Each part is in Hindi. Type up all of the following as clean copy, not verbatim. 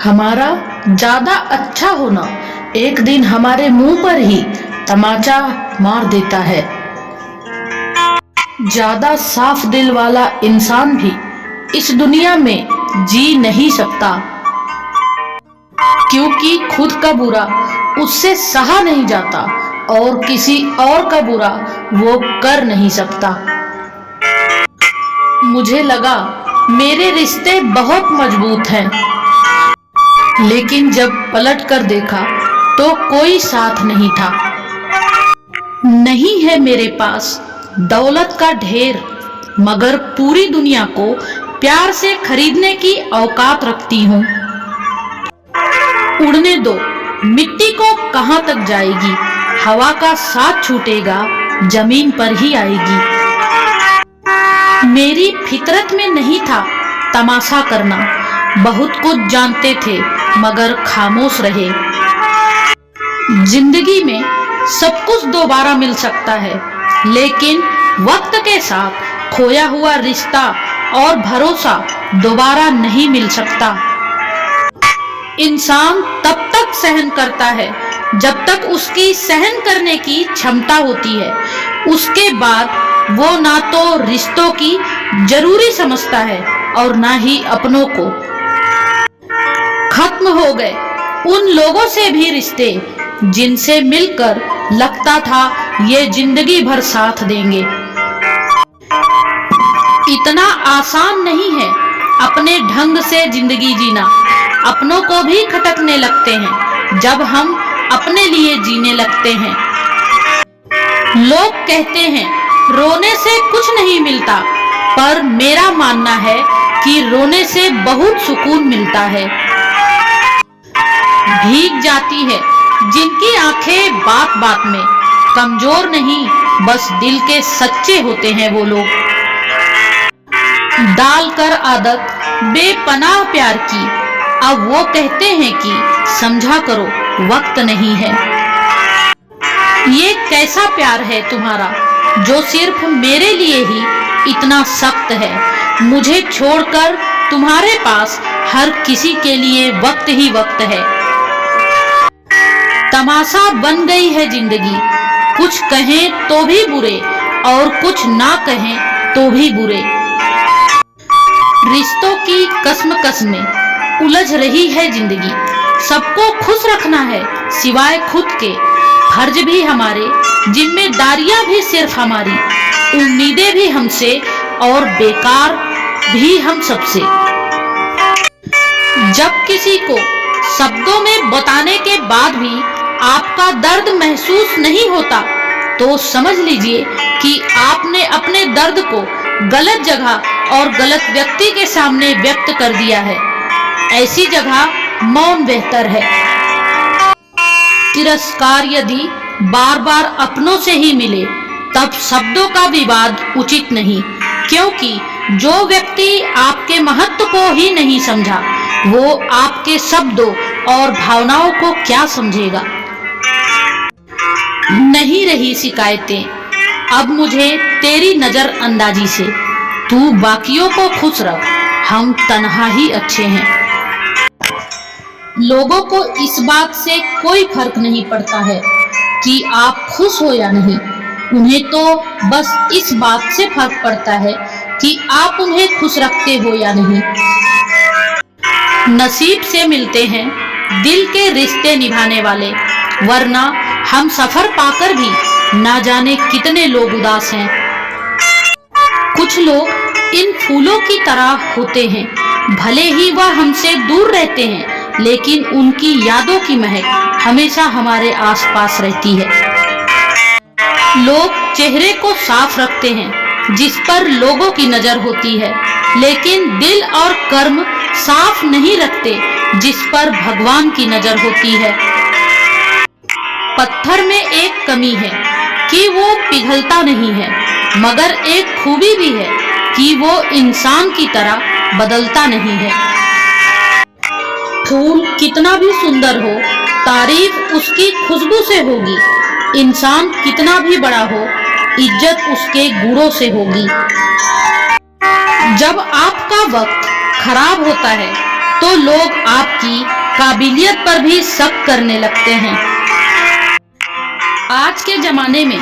हमारा ज्यादा अच्छा होना एक दिन हमारे मुंह पर ही तमाचा मार देता है। ज्यादा साफ दिल वाला इंसान भी इस दुनिया में जी नहीं सकता, क्योंकि खुद का बुरा उससे सहा नहीं जाता और किसी और का बुरा वो कर नहीं सकता। मुझे लगा मेरे रिश्ते बहुत मजबूत हैं, लेकिन जब पलट कर देखा तो कोई साथ नहीं था। नहीं है मेरे पास दौलत का ढेर, मगर पूरी दुनिया को प्यार से खरीदने की औकात रखती हूँ। उड़ने दो, मिट्टी को कहाँ तक जाएगी, हवा का साथ छूटेगा जमीन पर ही आएगी। मेरी फितरत में नहीं था तमाशा करना, बहुत कुछ जानते थे मगर खामोश रहे। जिंदगी में सब कुछ दोबारा मिल सकता है, लेकिन वक्त के साथ खोया हुआ रिश्ता और भरोसा दोबारा नहीं मिल सकता। इंसान तब तक सहन करता है जब तक उसकी सहन करने की क्षमता होती है। उसके बाद वो ना तो रिश्तों की जरूरी समझता है और ना ही अपनों को। खत्म हो गए उन लोगों से भी रिश्ते जिनसे मिलकर लगता था ये जिंदगी भर साथ देंगे। इतना आसान नहीं है अपने ढंग से जिंदगी जीना। अपनों को भी खटकने लगते हैं जब हम अपने लिए जीने लगते हैं। लोग कहते हैं रोने से कुछ नहीं मिलता, पर मेरा मानना है कि रोने से बहुत सुकून मिलता है। भीग जाती है जिनकी आंखें बात बात में, कमजोर नहीं बस दिल के सच्चे होते हैं वो लोग। डाल कर आदत बेपनाह प्यार की, अब वो कहते हैं कि समझा करो वक्त नहीं है। ये कैसा प्यार है तुम्हारा जो सिर्फ मेरे लिए ही इतना सख्त है। मुझे छोड़कर तुम्हारे पास हर किसी के लिए वक्त ही वक्त है। तमाशा बन गई है जिंदगी, कुछ कहें तो भी बुरे और कुछ ना कहें तो भी बुरे। रिश्तों की कसम में उलझ रही है जिंदगी। सबको खुश रखना है सिवाय खुद के, फर्ज भी हमारे, जिम्मेदारियां भी सिर्फ हमारी, उम्मीदें भी हमसे और बेकार भी हम सबसे। जब किसी को शब्दों में बताने के बाद भी आपका दर्द महसूस नहीं होता, तो समझ लीजिए कि आपने अपने दर्द को गलत जगह और गलत व्यक्ति के सामने व्यक्त कर दिया है। ऐसी जगह मौन बेहतर है। तिरस्कार यदि बार बार अपनों से ही मिले तब शब्दों का विवाद उचित नहीं, क्योंकि जो व्यक्ति आपके महत्व को ही नहीं समझा वो आपके शब्दों और भावनाओं को क्या समझेगा। नहीं रही शिकायतें अब मुझे तेरी नजर अंदाजी से, तू बाकियों को खुश रख, हम तन्हा ही अच्छे हैं। लोगों को इस बात से कोई फर्क नहीं पड़ता है कि आप खुश हो या नहीं, उन्हें तो बस इस बात से फर्क पड़ता है कि आप उन्हें खुश रखते हो या नहीं। नसीब से मिलते हैं दिल के रिश्ते निभाने वाले, वरना हम सफर पाकर भी ना जाने कितने लोग उदास हैं। कुछ लोग इन फूलों की तरह होते हैं, भले ही वह हमसे दूर रहते हैं, लेकिन उनकी यादों की महक हमेशा हमारे आसपास रहती है। लोग चेहरे को साफ रखते हैं जिस पर लोगों की नजर होती है, लेकिन दिल और कर्म साफ नहीं रखते जिस पर भगवान की नजर होती है। पत्थर में एक कमी है कि वो पिघलता नहीं है, मगर एक खूबी भी है कि वो इंसान की तरह बदलता नहीं है। फूल कितना भी सुंदर हो, तारीफ उसकी खुशबू से होगी। इंसान कितना भी बड़ा हो, इज्जत उसके गुणों से होगी। जब आपका वक्त खराब होता है तो लोग आपकी काबिलियत पर भी शक करने लगते हैं। आज के जमाने में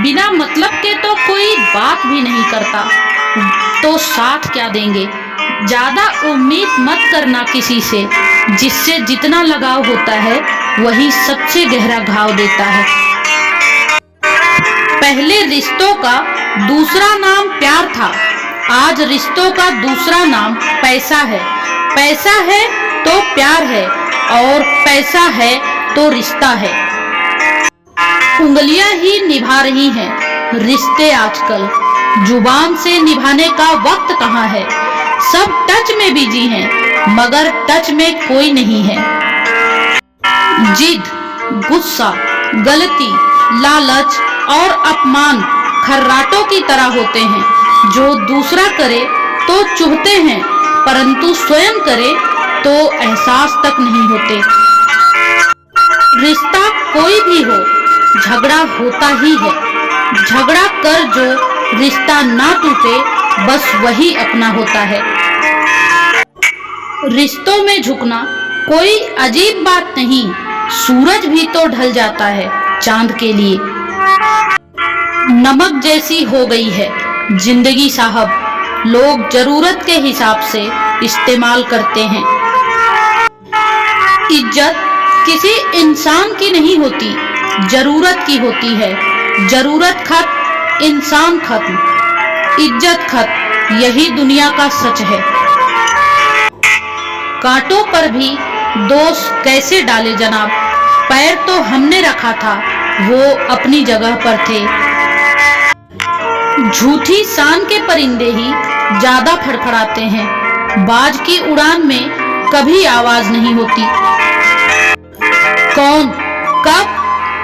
बिना मतलब के तो कोई बात भी नहीं करता, तो साथ क्या देंगे। ज्यादा उम्मीद मत करना किसी से, जिससे जितना लगाव होता है वही सबसे गहरा घाव देता है। पहले रिश्तों का दूसरा नाम प्यार था, आज रिश्तों का दूसरा नाम पैसा है। पैसा है तो प्यार है, और पैसा है तो रिश्ता है। उंगलियां ही निभा रही हैं रिश्ते आजकल, जुबान से निभाने का वक्त कहाँ है। सब टच में बिजी हैं, मगर टच में कोई नहीं है। जिद, गुस्सा, गलती, लालच और अपमान खर्राटों की तरह होते हैं, जो दूसरा करे तो चुभते हैं, परंतु स्वयं करे तो एहसास तक नहीं होते। रिश्ता कोई भी हो, झगड़ा होता ही है। झगड़ा कर जो रिश्ता ना टूटे, बस वही अपना होता है। रिश्तों में झुकना कोई अजीब बात नहीं, सूरज भी तो ढल जाता है चांद के लिए। नमक जैसी हो गई है जिंदगी साहब, लोग जरूरत के हिसाब से इस्तेमाल करते हैं। इज्जत किसी इंसान की नहीं होती, जरूरत की होती है। जरूरत खत्म, इंसान खत्म, इज्जत खत्म, यही दुनिया का सच है। कांटों पर भी दोष कैसे डाले जनाब, पैर तो हमने रखा था, वो अपनी जगह पर थे। झूठी शान के परिंदे ही ज्यादा फड़फड़ाते हैं, बाज की उड़ान में कभी आवाज नहीं होती। कौन, कब,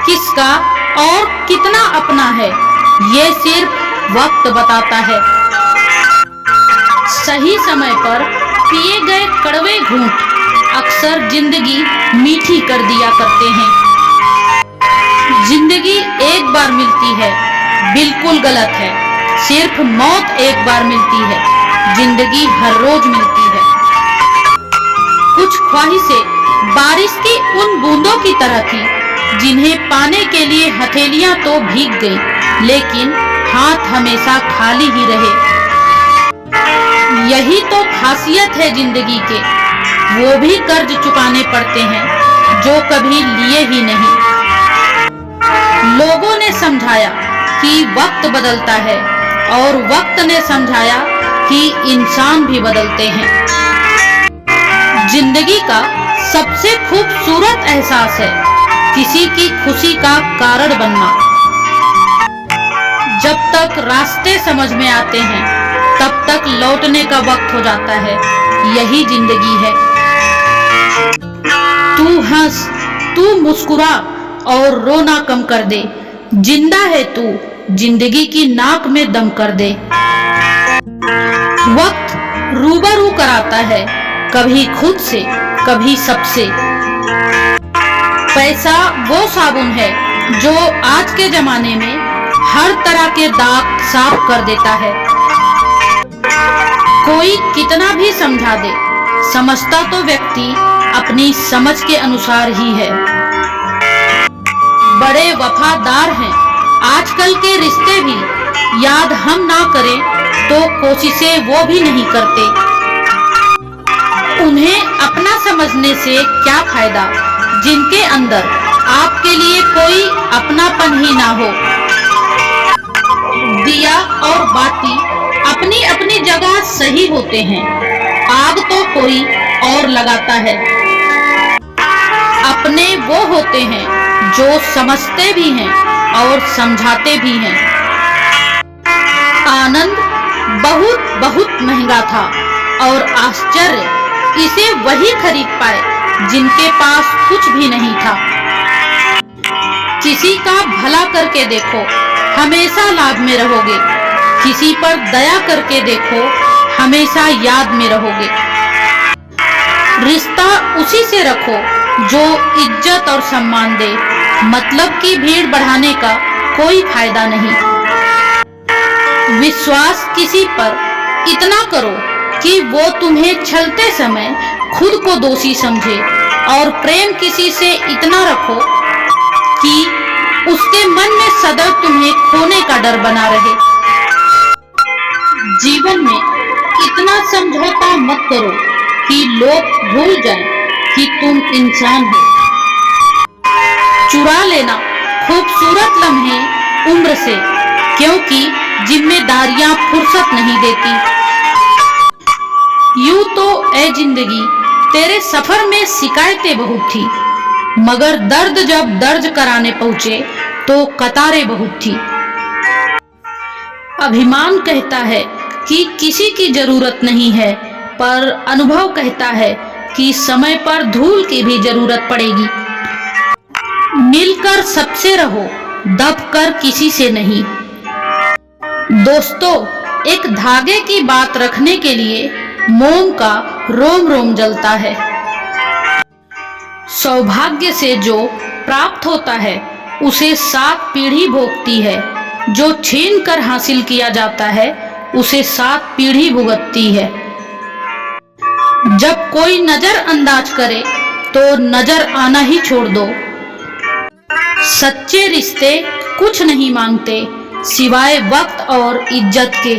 किसका और कितना अपना है, ये सिर्फ वक्त बताता है। सही समय पर पिए गए कड़वे घूंट अक्सर जिंदगी मीठी कर दिया करते हैं। जिंदगी एक बार मिलती है, बिल्कुल गलत है। सिर्फ मौत एक बार मिलती है, जिंदगी हर रोज मिलती है। कुछ ख्वाहिशें बारिश की उन बूंदों की तरह थी, जिन्हें पाने के लिए हथेलियां तो भीग गई, लेकिन हाथ हमेशा खाली ही रहे। यही तो खासियत है जिंदगी के, वो भी कर्ज चुकाने पड़ते हैं जो कभी लिए ही नहीं। लोगों ने समझाया कि वक्त बदलता है, और वक्त ने समझाया कि इंसान भी बदलते हैं। जिंदगी का सबसे खूबसूरत एहसास है किसी की खुशी का कारण बनना। जब तक रास्ते समझ में आते हैं, तब तक लौटने का वक्त हो जाता है, यही जिंदगी है। तू हंस, तू मुस्कुरा और रोना कम कर दे, जिंदा है तू, जिंदगी की नाक में दम कर दे। वक्त रूबरू कराता है, कभी खुद से कभी सबसे। पैसा वो साबुन है जो आज के जमाने में हर तरह के दाग साफ कर देता है। कोई कितना भी समझा दे, समझता तो व्यक्ति अपनी समझ के अनुसार ही है। बड़े वफादार हैं आजकल के रिश्ते भी, याद हम ना करें तो कोशिशें वो भी नहीं करते। उन्हें अपना समझने से क्या फायदा, जिनके अंदर आपके लिए कोई अपनापन ही ना हो। दिया और बाती अपनी अपनी जगह सही होते हैं, आग तो कोई और लगाता है। अपने वो होते हैं जो समझते भी हैं और समझाते भी हैं। आनंद बहुत बहुत महंगा था, और आश्चर्य इसे वही खरीद पाए जिनके पास कुछ भी नहीं था। किसी का भला करके देखो, हमेशा लाभ में रहोगे। किसी पर दया करके देखो, हमेशा याद में रहोगे। रिश्ता उसी से रखो जो इज्जत और सम्मान दे, मतलब की भीड़ बढ़ाने का कोई फायदा नहीं। विश्वास किसी पर इतना करो कि वो तुम्हें छलते समय खुद को दोषी समझे और प्रेम किसी से इतना रखो कि उसके मन में सदैव तुम्हें खोने का डर बना रहे। जीवन में इतना समझौता मत करो कि लोग भूल जाएं कि तुम इंसान हो। चुरा लेना खूबसूरत लम्हे उम्र से, क्योंकि जिम्मेदारियां फुर्सत नहीं देती। यूं तो ए जिंदगी तेरे सफर में शिकायतें बहुत थी, मगर दर्द जब दर्ज कराने पहुंचे तो कतारें बहुत थी। अभिमान कहता है कि किसी की जरूरत नहीं है, पर अनुभव कहता है कि समय पर धूल की भी जरूरत पड़ेगी। मिलकर सबसे रहो, दबकर किसी से नहीं। दोस्तों, एक धागे की बात रखने के लिए मोम का रोम रोम जलता है। सौभाग्य से जो प्राप्त होता है उसे 7 पीढ़ी भोगती है, जो छीन कर हासिल किया जाता है उसे 7 पीढ़ी भुगतती है। जब कोई नजरअंदाज करे तो नजर आना ही छोड़ दो। सच्चे रिश्ते कुछ नहीं मांगते सिवाय वक्त और इज्जत के।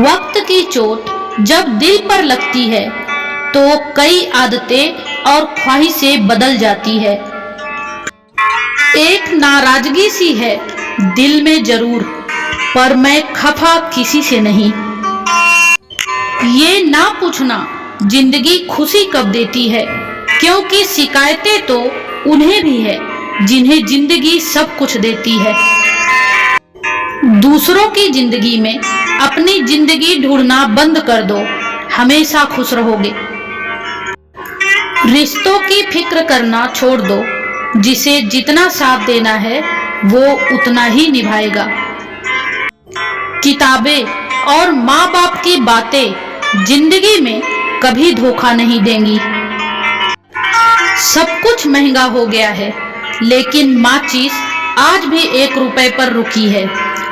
वक्त की चोट जब दिल पर लगती है तो कई आदतें और ख्वाहिशें बदल जाती है। एक नाराजगी सी है दिल में जरूर, पर मैं खफा किसी से नहीं। ये ना पूछना जिंदगी खुशी कब देती है, क्योंकि शिकायतें तो उन्हें भी है जिन्हें जिंदगी सब कुछ देती है। दूसरों की जिंदगी में अपनी जिंदगी ढूंढना बंद कर दो, हमेशा खुश रहोगे। रिश्तों की फिक्र करना छोड़ दो, जिसे जितना साथ देना है वो उतना ही निभाएगा। किताबें और माँ बाप की बातें जिंदगी में कभी धोखा नहीं देंगी। सब कुछ महंगा हो गया है, लेकिन माचिस आज भी 1 रुपए पर रुकी है।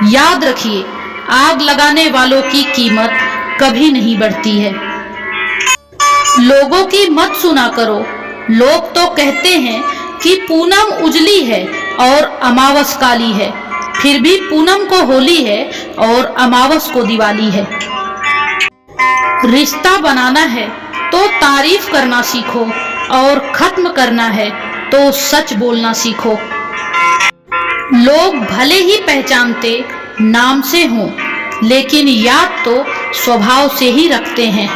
याद रखिए, आग लगाने वालों की कीमत कभी नहीं बढ़ती है। लोगों की मत सुना करो। लोग तो कहते हैं कि पूनम उजली है और अमावस काली है, फिर भी पूनम को होली है और अमावस को दिवाली है। रिश्ता बनाना है तो तारीफ करना सीखो, और खत्म करना है तो सच बोलना सीखो। लोग भले ही पहचानते नाम से हों, लेकिन याद तो स्वभाव से ही रखते हैं।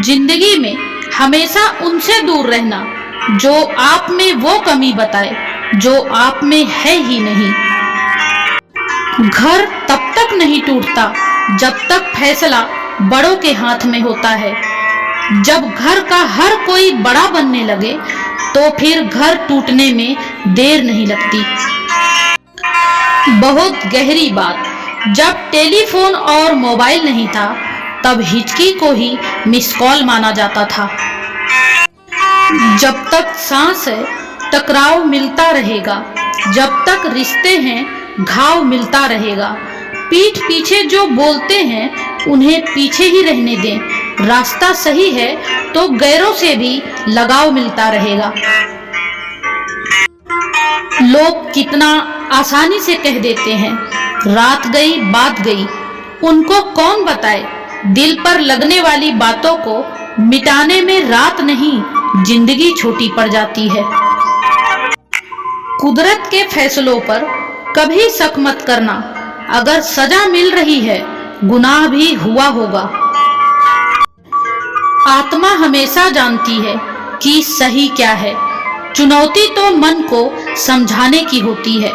जिंदगी में हमेशा उनसे दूर रहना जो आप में वो कमी बताए जो आप में है ही नहीं। घर तब तक नहीं टूटता जब तक फैसला बड़ों के हाथ में होता है। जब घर का हर कोई बड़ा बनने लगे तो फिर घर टूटने में देर नहीं लगती। बहुत गहरी बात, जब टेलीफोन और मोबाइल नहीं था तब हिचकी को ही मिस कॉल माना जाता था। जब तक सांस है टकराव मिलता रहेगा, जब तक रिश्ते हैं घाव मिलता रहेगा। पीठ पीछे जो बोलते हैं उन्हें पीछे ही रहने दें। रास्ता सही है तो गैरों से भी लगाव मिलता रहेगा। लोग कितना आसानी से कह देते हैं रात गई बात गई। उनको कौन बताए दिल पर लगने वाली बातों को मिटाने में रात नहीं जिंदगी छोटी पड़ जाती है। कुदरत के फैसलों पर कभी शक मत करना। अगर सजा मिल रही है गुनाह भी हुआ होगा। आत्मा हमेशा जानती है कि सही क्या है। चुनौती तो मन को समझाने की होती है।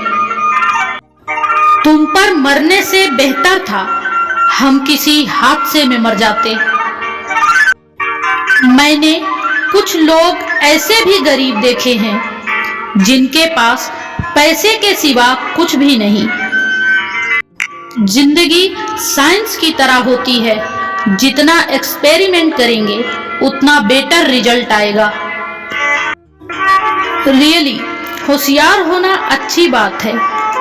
तुम पर मरने से बेहतर था हम किसी हादसे में मर जाते। मैंने कुछ लोग ऐसे भी गरीब देखे हैं जिनके पास पैसे के सिवा कुछ भी नहीं। जिंदगी साइंस की तरह होती है, जितना एक्सपेरिमेंट करेंगे उतना बेटर रिजल्ट आएगा। रियली होशियार होना अच्छी बात है,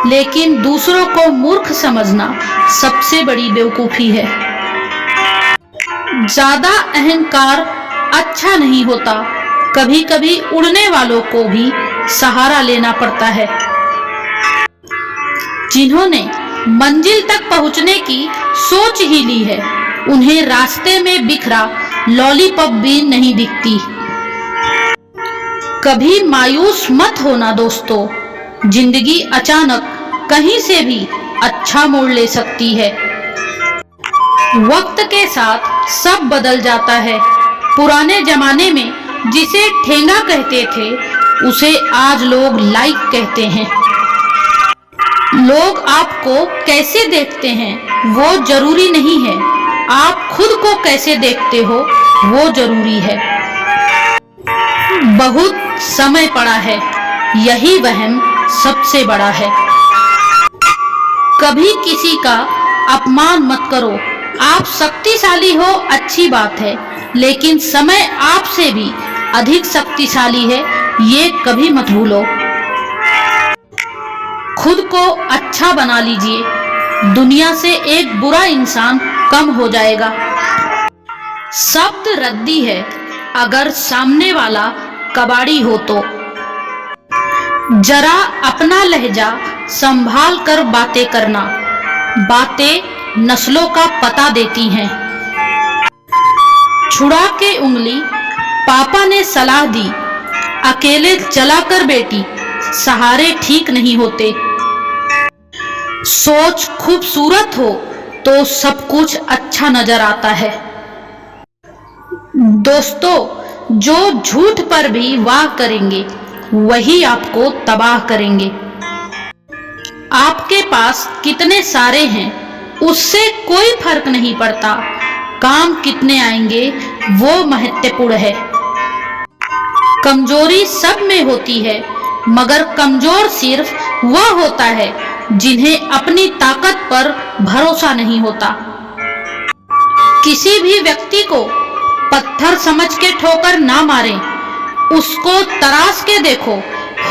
लेकिन दूसरों को मूर्ख समझना सबसे बड़ी बेवकूफी है। ज्यादा अहंकार अच्छा नहीं होता। कभी कभी उड़ने वालों को भी सहारा लेना पड़ता है। जिन्होंने मंजिल तक पहुंचने की सोच ही ली है, उन्हें रास्ते में बिखरा लॉलीपॉप भी नहीं दिखती। कभी मायूस मत होना दोस्तों, जिंदगी अचानक कहीं से भी अच्छा मोड़ ले सकती है। वक्त के साथ सब बदल जाता है। पुराने जमाने में जिसे ठेंगा कहते थे, उसे आज लोग लाइक कहते हैं। लोग आपको कैसे देखते हैं वो जरूरी नहीं है, आप खुद को कैसे देखते हो वो जरूरी है। बहुत समय पड़ा है, यही वहम सबसे बड़ा है। कभी किसी का अपमान मत करो। आप शक्तिशाली हो अच्छी बात है, लेकिन समय आपसे भी अधिक शक्तिशाली है, ये कभी मत भूलो। खुद को अच्छा बना लीजिए, दुनिया से एक बुरा इंसान कम हो जाएगा। शब्द रद्दी है अगर सामने वाला कबाड़ी हो तो। जरा अपना लहजा संभाल कर बातें करना, बातें नस्लों का पता देती हैं। छुड़ा के उंगली पापा ने सलाह दी, अकेले चलाकर बेटी सहारे ठीक नहीं होते। सोच खूबसूरत हो तो सब कुछ अच्छा नजर आता है। दोस्तों, जो झूठ पर भी वाह करेंगे वही आपको तबाह करेंगे। आपके पास कितने सारे हैं उससे कोई फर्क नहीं पड़ता, काम कितने आएंगे वो महत्वपूर्ण है। कमजोरी सब में होती है, मगर कमजोर सिर्फ वह होता है जिन्हें अपनी ताकत पर भरोसा नहीं होता। किसी भी व्यक्ति को पत्थर समझ के ठोकर ना मारें, उसको तराश के देखो,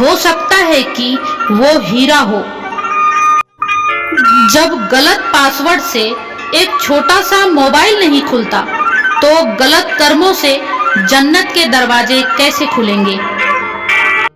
हो सकता है कि वो हीरा हो। जब गलत पासवर्ड से एक छोटा सा मोबाइल नहीं खुलता, तो गलत कर्मों से जन्नत के दरवाजे कैसे खुलेंगे।